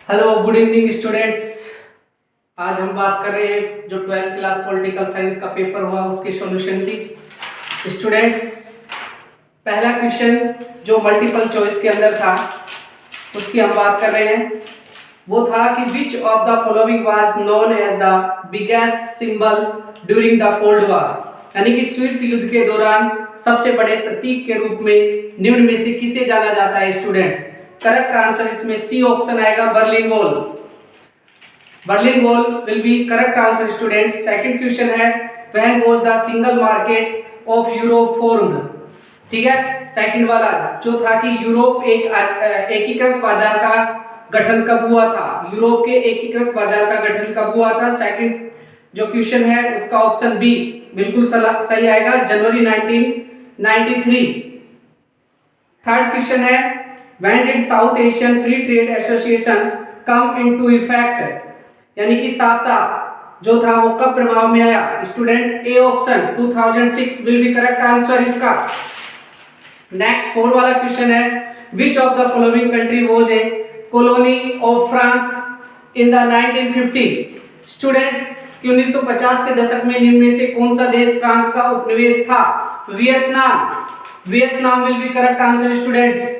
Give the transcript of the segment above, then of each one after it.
Hello good evening students. आज हम बात कर रहे हैं जो 12th क्लास पॉलिटिकल साइंस का पेपर हुआ उसके सॉल्यूशन की। स्टूडेंट्स, पहला क्वेश्चन जो मल्टीपल चॉइस के अंदर था उसकी हम बात कर रहे हैं। वो था कि which of the following was known as the biggest symbol during the cold war, यानी कि शीत युद्ध के दौरान सबसे बड़े प्रतीक के रूप में निम्न में से किसे जाना जाता है। स्टूडेंट्स, करेक्ट आंसर इसमें सी ऑप्शन आएगा, Berlin wall. Berlin wall will be correct answer students. Second question है when was the single market of Europe formed. ठीक है, सेकंड वाला जो था कि यूरोप एक एकीकृत बाजार का गठन कब हुआ था। यूरोप के एकीकृत बाजार का गठन कब हुआ था। सेकंड जो क्वेश्चन है उसका ऑप्शन बी बिल्कुल सही आएगा, जनवरी 1993। थर्ड क्वेश्चन है When did South Asian Free Trade Association come into effect, यानी कि साफ्ता जो था वो कब प्रभाव में आया। Students, A option 2006 will be correct answer इसका। नेक्स्ट फोर वाला क्वेश्चन है विच of the following country was a colony of France in the 1950। Students, 1950 के दशक में निम्न में से कौन सा देश फ्रांस का उपनिवेश था। Vietnam. Vietnam will be correct answer students.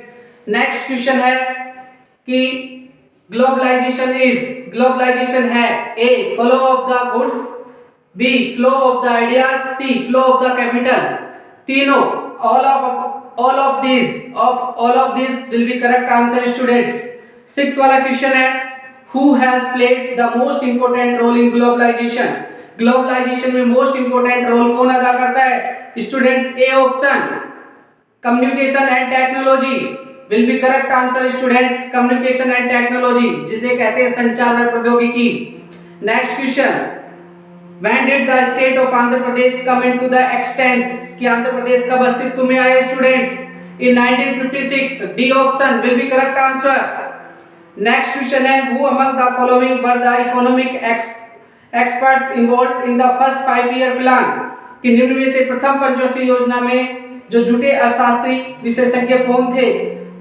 Next question है कि ग्लोबलाइजेशन है A flow of the goods, B flow of the ideas, C flow of the capital. तीनों all of this will be correct answer students. Six वाला question है who has played the most important role in globalization. Globalization में most important role कौन अदा करता है। Students, A option communication and technology will be correct answer students, communication and technology जिसे कहते हैं संचार और प्रौद्योगिकी। Next question when did the state of Andhra Pradesh come into the existence, कि आंध्र प्रदेश कब अस्तित्व में आया students. in 1956, D option will be correct answer। Next question है who among the following were the economic experts involved in the first 5-year plan, कि निम्न में से प्रथम पंचवर्षीय योजना में जो जुटे अर्थशास्त्री विशेषज्ञ कौन थे।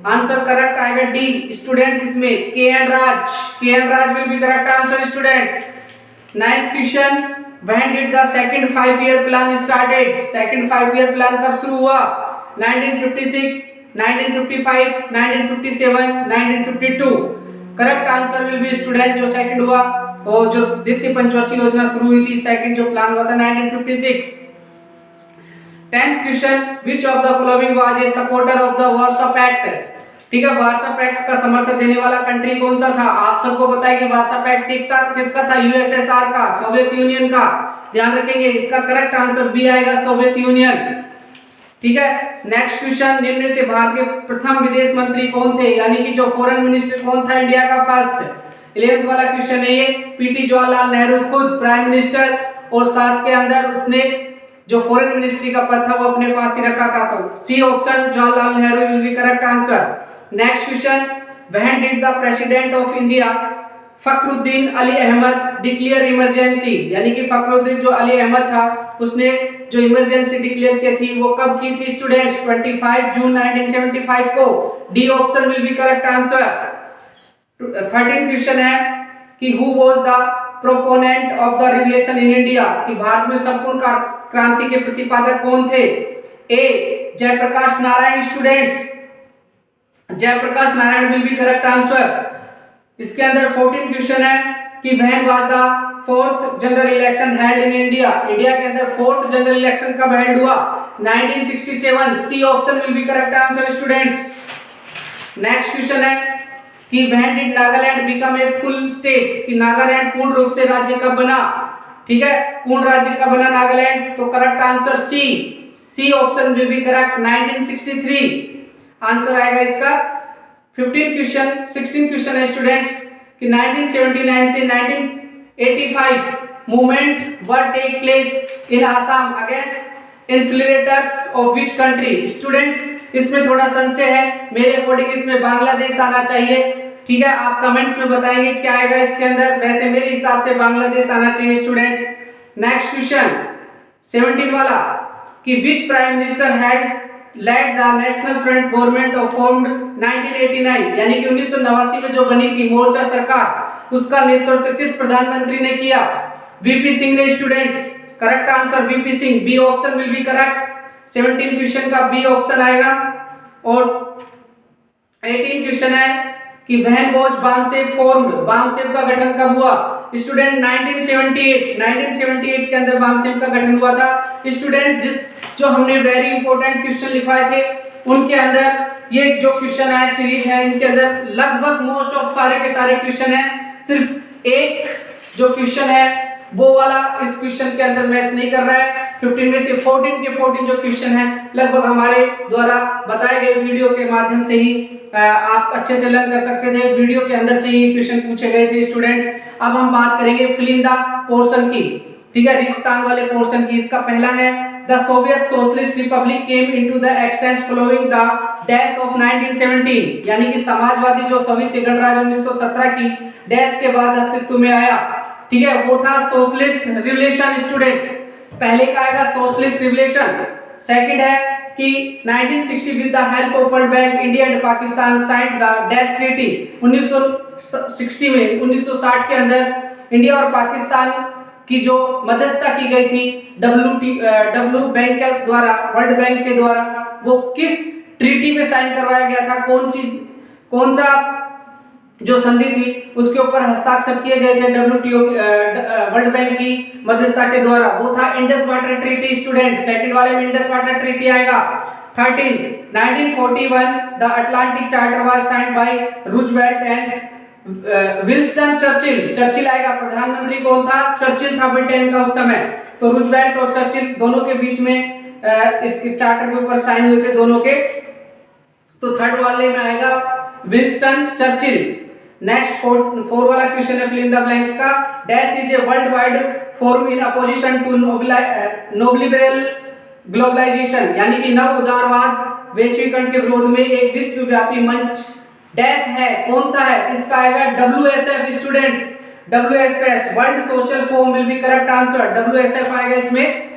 आंसर करेक्ट आएगा डी स्टूडेंट्स, इसमें K N Raj will be correct answer students. Ninth question when did the second 5-year plan started. Second 5-year plan कब शुरू हुआ। 1956, 1955, 1957, 1952। Correct answer will be student जो सेकंड हुआ वो जो द्वितीय पंचवर्षीय योजना शुरू हुई थी, सेकंड जो प्लान हुआ था 1956। 10th question which of the following was a supporter of the Warsaw Pact। ठीक है, वार्सा पैक्ट का समर्थन देने वाला कंट्री कौन सा था। आप सबको पता है कि वार्सा पैक्ट किसका था, यूएसएसआर का, सोवियत यूनियन का। ध्यान रखेंगे, इसका करेक्ट आंसर बी आएगा, सोवियत यूनियन। ठीक है, नेक्स्ट क्वेश्चन निम्न में से भारत के प्रथम विदेश मंत्री कौन थे, यानी कि जो फॉरेन मिनिस्टर कौन था इंडिया का फर्स्ट। 11th वाला क्वेश्चन है ये, पीटी जवाहरलाल नेहरू खुद प्राइम मिनिस्टर और साथ के अंदर उसने जो फॉरेन मिनिस्ट्री का पद था वो अपने पास ही रखा था, तो C option Jawaharlal Nehru will be correct answer. Next question when did the president of India Fakhruddin Ali Ahmed declare emergency, यानी कि फखरुद्दीन जो अली अहमद था उसने जो इमरजेंसी डिक्लेयर की थी वो कब की थी स्टूडेंट्स। 25 जून 1975 को। D option will be correct answer. 13 question है कि who was the proponent of the revolution in India, कि भारत में संपूर्ण क्रांति के प्रतिपादक कौन थे। A Jayaprakash Narayan. Students, Jayaprakash Narayan will be correct answer. इसके अंदर 14 क्वेश्चन है कि when was the 4th general election held in India. India के अंदर 4th जनरल इलेक्शन कब हेल्ड हुआ। 1967, C option will be correct answer students. Next question है कि when did Nagaland become a full state, कि नागालैंड पूर्ण रूप से राज्य कब बना। ठीक है, पूर्ण राज्य कब बना नागालैंड, तो correct answer C option will be correct, 1963 answer आएगा इसका। 16 क्वेश्चन है स्टूडेंट्स कि 1979 से 1985 movement were take place in Assam against infiltrators of which country. Students, इसमें थोड़ा संशय है, मेरे अकॉर्डिंग इसमें बांग्लादेश आना चाहिए। ठीक है, आप कमेंट्स में बताएंगे क्या आएगा इसके अंदर, वैसे मेरे हिसाब से बांग्लादेश आना चाहिए स्टूडेंट्स। नेक्स्ट क्वेश्चन 17 वाला कि which prime minister had led the national front government of formed 1989 यानी कि 1989 में जो बनी थी मोर्चा सरकार, उसका नेतृत्व किस प्रधानमंत्री ने किया? वीपी सिंह ने students. Correct answer VP Singh, B option will be correct. 17 question का बी ऑप्शन आएगा। और 18 क्वेश्चन है कि when was BAMCEF formed, BAMCEF का गठन कब हुआ? स्टूडेंट 1978 के अंदर बामसेफ का गठन हुआ था। स्टूडेंट जो हमने वेरी इंपॉर्टेंट क्वेश्चन लिखवाए थे उनके अंदर ये जो क्वेश्चन है सीरीज है, इनके अंदर लगभग मोस्ट ऑफ सारे के सारे क्वेश्चन है। सिर्फ एक जो क्वेश्चन है वो वाला इस क्वेश्चन के अंदर मैच नहीं कर रहा है। 15 में से 14 के 14 जो क्वेश्चन है लगभग हमारे द्वारा बताए गए वीडियो के माध्यम से ही आप अच्छे से लर्न कर सकते थे। वीडियो के अंदर से ही क्वेश्चन पूछे गए थे स्टूडेंट्स। अब हम बात करेंगे फिल इन द पोर्शन की, ठीक है, रिक्त स्थान वाले पोर्शन की। इसका पहला है the Soviet socialist Republic came into the expanse following the dash of 1917 यानी कि समाजवादी जो सोवियत गणराज्य 1917 की डैश के बाद अस्तित्व में आया, ठीक है, वो था सोशलिस्ट रिवोल्यूशन। स्टूडेंट्स पहले का आएगा सोशलिस्ट रिवोल्यूशन। सेकंड है कि 1960 with the help of world bank India and Pakistan signed the dash treaty. 1960 में 1960 के अंदर इंडिया और पाकिस्तान की जो मध्यस्थता की गई थी डब्ल्यू बैंक के द्वारा, वर्ल्ड बैंक के द्वारा, वो किस ट्रीटी में साइन करवाया गया था? कौन सा जो संधि थी उसके ऊपर हस्ताक्षर किए गए थे डब्ल्यूटीओ वर्ल्ड बैंक की मध्यस्थता के द्वारा? वो था Indus water treaty. Student second वाले में इंडस वाटर ट्रीटी आएगा। 13 1941 the Atlantic charter was signed by Roosevelt and Winston Churchill. Churchill आएगा। प्रधानमंत्री कौन था? चर्चिल था ब्रिटेन का उस समय। तो रूजवेल्ट और चर्चिल दोनों के बीच में इस चार्टर के ऊपर साइन हुए थे दोनों के। तो थर्ड वाले में आएगा विंस्टन चर्चिल। नेक्स्ट फोर वाला क्वेश्चन है फिल इन द ब्लैंक्स का। Dash is a world wide forum in opposition to neoliberal globalization यानी कि नव उदारवाद वैश्वीकरण के विरोध में एक विश्वव्यापी मंच डैश है, कौन सा है? इसका आएगा WSF। Students WSF world social forum will be correct answer. WSF आएगा इसमें।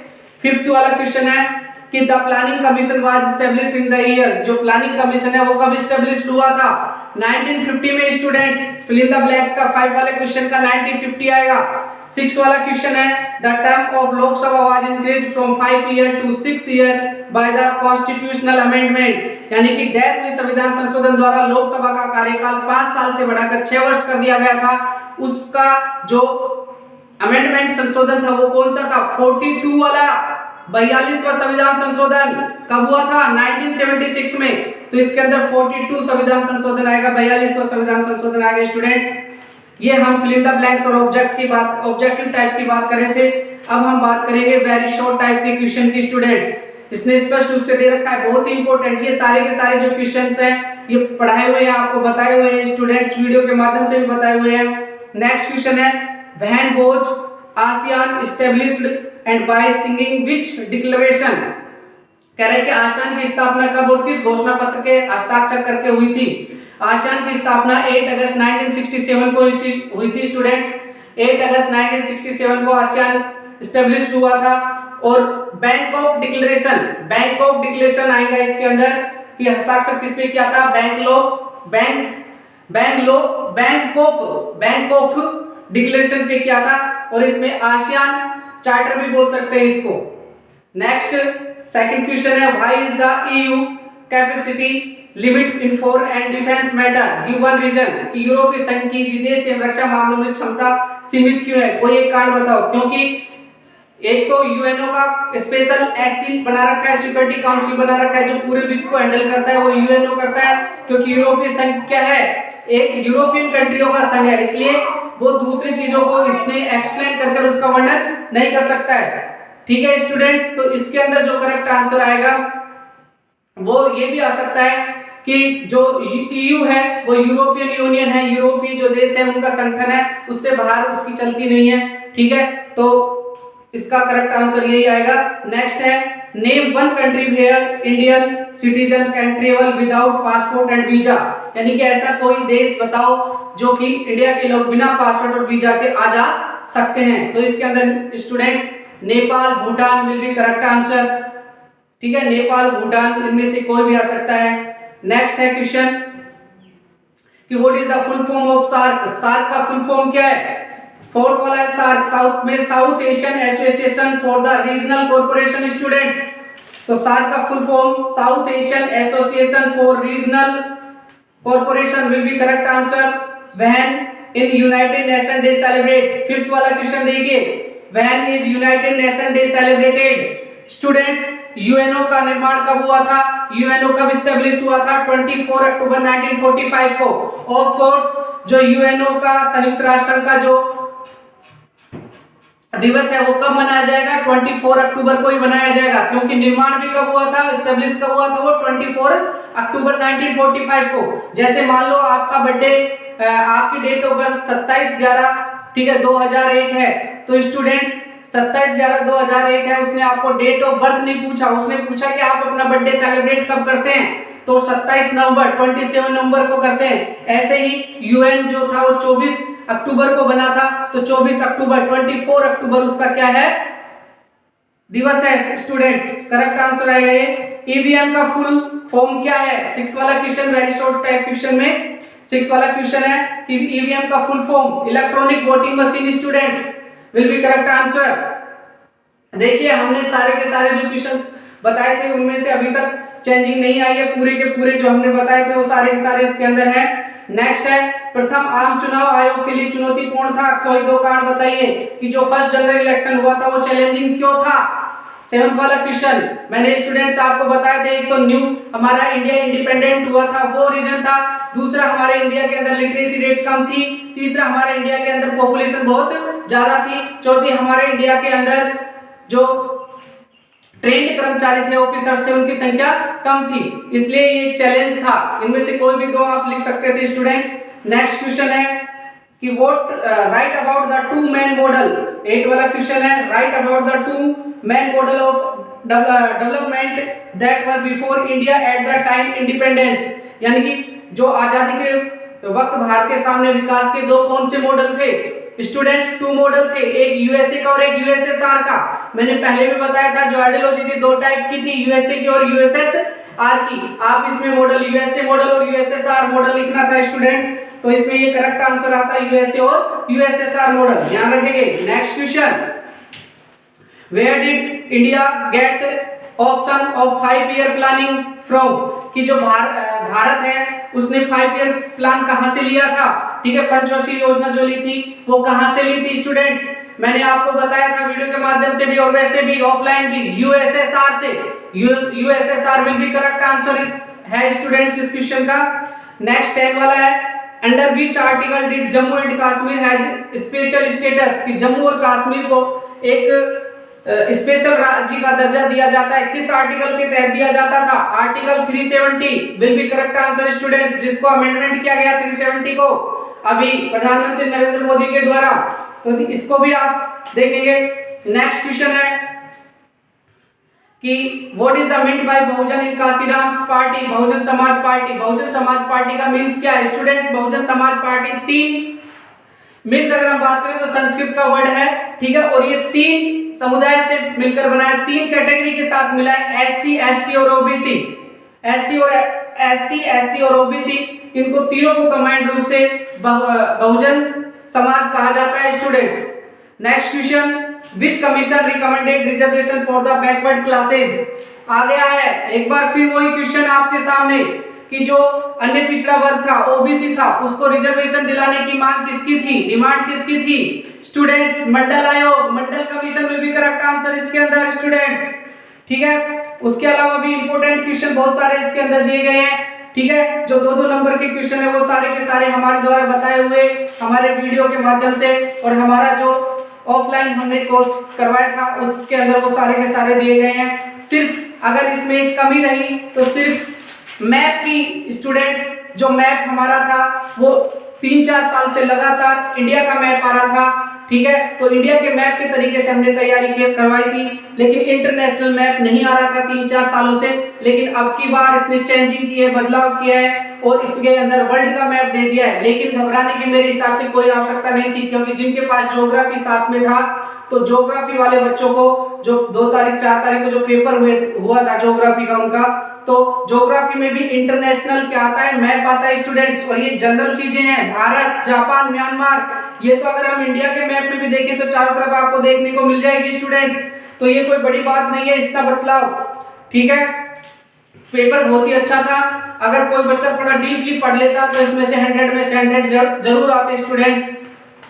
फिफ्थ वाला क्वेश्चन है कि the planning commission was established in the year. जो प्लानिंग कमीशन है वो कब एस्टैब्लिश्ड हुआ था? 1950 में। Students fill in the blanks का 5 वाले क्वेश्चन का 1950 आएगा। 6 वाला क्वेश्चन है the term of Lok Sabha was increased from 5 year to 6 year by the constitutional amendment यानी कि डैश में संविधान संशोधन द्वारा लोकसभा का कार्यकाल 5 साल से बढ़ाकर 6 वर्ष कर दिया गया था। उसका जो अमेंडमेंट संशोधन था वो कौन सा था? 42 वाला 42वां संविधान संशोधन कब हुआ था? 1976 में। तो इसके अंदर 42 संविधान संशोधन आएगा, 42वां संविधान संशोधन आएगा। स्टूडेंट्स ये हम फिल इन द ब्लैंक्स और ऑब्जेक्टिव टाइप की बात कर रहे थे। अब हम बात करेंगे वेरी शॉर्ट टाइप के क्वेश्चन की। स्टूडेंट्स इसने स्पष्ट रूप से दे रखा है, बहुत ही इंपॉर्टेंट। ये सारे के सारे जो क्वेश्चंस हैं ये पढ़ाए हुए हैं, आपको बताए हुए हैं स्टूडेंट्स, वीडियो के माध्यम से भी बताए हुए हैं। नेक्स्ट क्वेश्चन है when was ASEAN established and by singing which declaration. कह रहे हैं कि आसियान की स्थापना कब और किस घोषणा पत्र के हस्ताक्षर करके हुई थी? आसियान की स्थापना 8 अगस्त 1967 को हुई थी। स्टूडेंट्स 8 अगस्त 1967 को आसियान एस्टैब्लिश्ड हुआ था। और बैंकॉक डिक्लेरेशन आएगा इसके अंदर कि हस्ताक्षर किस पे किया था? बैंकॉक डिक्लेरेशन पे किया था। और इसमें आसियान चार्टर भी बोल सकते हैं इसको। नेक्स्ट सेकंड क्वेश्चन है why is the EU capacity limit in foreign and defence matter give one reason. कि यूरोपीय संघ की विदेश एवं रक्षा मामलों में क्षमता सीमित क्यों है? कोई एक कारण बताओ। क्योंकि एक तो यूएनओ का स्पेशल एससी बना रखा है, सिक्योरिटी काउंसिल बना रखा है जो पूरे विश्व को हैंडल करता है, वो यूएनओ करता है। क्योंकि यूरोपीय संघ क्या है? एक यूरोपियन कंट्रियों का संघ है, इसलिए वो दूसरी चीजों को इतने एक्सप्लेन कर उसका वर्णन नहीं कर सकता है। ठीक है स्टूडेंट्स, तो इसके अंदर जो करेक्ट आंसर आएगा वो ये भी आ सकता है कि जो EU है वो यूरोपियन यूनियन है, यूरोपीय जो देश है उनका संगठन है, उससे बाहर उसकी चलती नहीं है। ठीक है, तो इसका करेक्ट आंसर यही आएगा। नेक्स्ट है name one country where Indian citizen can travel without passport and visa. यानी कि ऐसा कोई देश बताओ जो कि इंडिया के लोग बिना पासपोर्ट और वीजा के आ जा सकते हैं। तो इसके अंदर students Nepal, Bhutan will be correct answer. ठीक है, नेपाल, भूटान, इनमें से कोई भी आ सकता है। नेक्स्ट है क्वेश्चन कि what is the full form of SAARC. SAARC का फुल फॉर्म क्या है? फोर्थ वाला है सार्क, साउथ में south Asian association for the regional corporation students. तो सार्क का full form south Asian association for regional corporation will be correct answer. When in United Nation day celebrate. Fifth वाला question देखिए, when is United Nation day celebrated. Students, UNO का निर्माण कब हुआ था? UNO कब स्टैब्लिश हुआ था? 24 अक्टूबर 1945 को। ऑफ कोर्स जो यूएनओ का संयुक्त राष्ट्र संघ का जो दिवस है वो कब मनाया जाएगा? 24 अक्टूबर को ही मनाया जाएगा, क्योंकि निर्माण भी कब हुआ था, स्टैब्लिश कब हुआ था वो 24 अक्टूबर 1945 को। जैसे मान लो आपका बर्थडे, आपकी डेट ऑफ बर्थ 27/11 ठीक है 2001 है, तो स्टूडेंट्स 27/11/2001 है, उसने आपको डेट ऑफ बर्थ नहीं पूछा, उसने पूछा कि आप अपना बर्थडे सेलिब्रेट कब करते हैं, तो 27 नवंबर 27 नवंबर को करते हैं। ऐसे ही यूएन जो था वो 24 अक्टूबर को बना था, तो 24 अक्टूबर 24 अक्टूबर उसका क्या है? दिवस है स्टूडेंट्स। करेक्ट आंसर आएगा ये। ईवीएम का फुल फॉर्म क्या है? 6 वाला question, very short type question में 6 वाला क्वेश्चन है कि ईवीएम का full form electronic voting machine students will be correct answer. देखिए हमने सारे के सारे जो क्वेश्चन बताए थे उनमें से अभी तक चेंजिंग नहीं आई है, पूरे के पूरे जो हमने बताए थे वो सारे के सारे इसके अंदर है। नेक्स्ट है, प्रथम आम चुनाव आयोग के लिए चुनौतीपूर्ण था, कोई दो कारण बताइए कि जो फर्स्ट जनरल इलेक्शन हुआ था वो चैलेंजिंग क्यों था। 7th वाला क्वेश्चन मैंने स्टूडेंट्स आपको बताया था, एक तो न्यू हमारा इंडिया इंडिपेंडेंट हुआ था वो रीजन था, दूसरा हमारे इंडिया के अंदर लिटरेसी रेट कम थी, तीसरा हमारे इंडिया के अंदर पॉपुलेशन बहुत ज्यादा थी, चौथी हमारे इंडिया के अंदर जो ट्रेंड कर्मचारी थे, ऑफिसर्स थे, उनकी संख्या कम थी, इसलिए ये चैलेंज था। इनमें से कोई भी दो आप लिख सकते थे स्टूडेंट्स। नेक्स्ट क्वेश्चन है कि what right about the two main models. 8 वाला क्वेश्चन है, right about the two main model of development that were before India at the time independence. यानी कि जो आजादी के वक्त भारत के सामने विकास के दो कौन से मॉडल थे स्टूडेंट्स? 2 मॉडल थे, एक यूएसए का और एक यूएसएसआर का। मैंने पहले भी बताया था जो आइडियोलॉजी थी दो टाइप की थी, यूएसए की और यूएसएसआर की। आप इसमें मॉडल यूएसए मॉडल और यूएसएसआर मॉडल लिखना था स्टूडेंट्स, तो इसमें ये करेक्ट आंसर आता है यूएसए और यूएसएसआर मॉडल, ध्यान रखेंगे। Next question, where did India get option of 5 year planning from. कि जो भारत है उसने 5 ईयर प्लान कहां से लिया था? ठीक है, पंचवर्षीय योजना जो ली थी वो कहां से ली थी स्टूडेंट्स? मैंने आपको बताया था वीडियो के माध्यम से भी और वैसे भी ऑफलाइन भी, यूएसएसआर से। USSR will be correct answer है स्टूडेंट्स इस क्वेश्चन का। नेक्स्ट 10 वाला है, under which article did Jammu and Kashmir has special status. कि जम्मू और कश्मीर को एक स्पेशल राज्य का दर्जा दिया जाता है, किस आर्टिकल के तहत दिया जाता था? Article 370 will be correct answer students, जिसको अमेंडमेंट किया गया 370 को अभी प्रधानमंत्री नरेंद्र मोदी के द्वारा, तो इसको भी आप देखेंगे। नेक्स्ट क्वेश्चन है कि what is the mean by Bahujan in Kanshiram party. Bahujan Samaj party, Bahujan Samaj party का मीन्स क्या है स्टूडेंट्स? बहुजन समाज पार्टी 3 मीन्स अगर हम बात करें तो संस्कृत का वर्ड है, ठीक है, और ये 3 समुदाय से मिलकर बना है, 3 कैटेगरी के साथ मिला है, एससी, एसटी और ओबीसी। एसटी और ओबीसी, इनको तीनों को कंबाइंड रूप से बहुजन समाज कहा जाता है students. Next question, which commission recommended reservation for the backward classes. आ गया है एक बार फिर वही क्वेश्चन आपके सामने कि जो अन्य पिछड़ा वर्ग था, ओबीसी था, उसको रिजर्वेशन दिलाने की मांग किसकी थी, डिमांड किसकी थी स्टूडेंट्स? मंडल आयोग, Mandal commission will be correct answer इसके अंदर स्टूडेंट्स, ठीक है। उसके अलावा भी इंपॉर्टेंट क्वेश्चन बहुत सारे इसके अंदर दिए गए हैं, ठीक है। जो 2-2 नंबर के क्वेश्चन है वो सारे के सारे हमारे द्वारा बताए हुए हमारे वीडियो के माध्यम से और हमारा जो ऑफलाइन हमने कोर्स करवाया था उसके अंदर वो सारे के सारे दिए गए हैं। सिर्फ अगर इसमें एक कमी रही तो सिर्फ मैप की स्टूडेंट्स, जो मैप हमारा था वो 3-4 साल से लगातार इंडिया का मैप आ रहा था, ठीक है, तो इंडिया के मैप के तरीके से हमने तैयारी करवाई थी, लेकिन इंटरनेशनल मैप नहीं आ रहा था 3-4 सालों से। लेकिन अब की बार इसने चेंजिंग की है, बदलाव किया है और इसके अंदर वर्ल्ड का मैप दे दिया है, लेकिन घबराने की मेरे हिसाब से कोई आवश्यकता नहीं थी, क्योंकि जिनके पास ज्योग्राफी साथ में था तो ज्योग्राफी वाले बच्चों को जो 2 तारीख 4 तारीख को जो पेपर हुआ था ज्योग्राफी का उनका, तो ज्योग्राफी में भी इंटरनेशनल क्या आता है, मैप आता है स्टूडेंट्स, और ये जनरल चीजें हैं, भारत, जापान, म्यांमार, ये तो अगर हम इंडिया के मैप में भी देखें तो चारों तरफ आपको देखने को मिल जाएगी स्टूडेंट्स, तो ये कोई बड़ी बात नहीं है इतना बदलाव, ठीक है। पेपर बहुत ही अच्छा था, अगर कोई बच्चा थोड़ा डीपली पढ़ लेता तो इसमें से 100 में से 100 जरूर आते स्टूडेंट्स।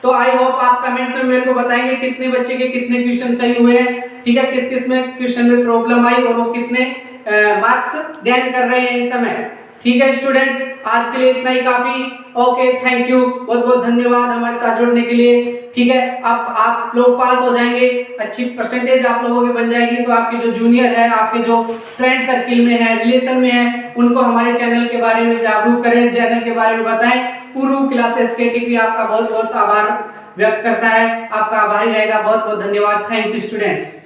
तो आई होप आप कमेंट्स में मेरे को बताएंगे कितने बच्चे के कितने क्वेश्चन सही हुए हैं, ठीक है, किस किस में क्वेश्चन में प्रॉब्लम आई और वो कितने मार्क्स गेन कर रहे हैं इस समय, ठीक है स्टूडेंट्स। आज के लिए इतना ही काफी, ओके, थैंक यू, बहुत बहुत धन्यवाद हमारे साथ जुड़ने के लिए, ठीक है। अब आप लोग पास हो जाएंगे, अच्छी परसेंटेज आप लोगों की बन जाएगी, तो आपके जो जूनियर है, आपके जो फ्रेंड सर्किल में है, रिलेशन में है, उनको हमारे चैनल के बारे में जागरूक करें, चैनल के बारे में बताएं। पूर्व क्लासेस के टीपी आपका बहुत बहुत आभार व्यक्त करता है, आपका आभारी रहेगा, बहुत बहुत धन्यवाद, थैंक यू स्टूडेंट्स।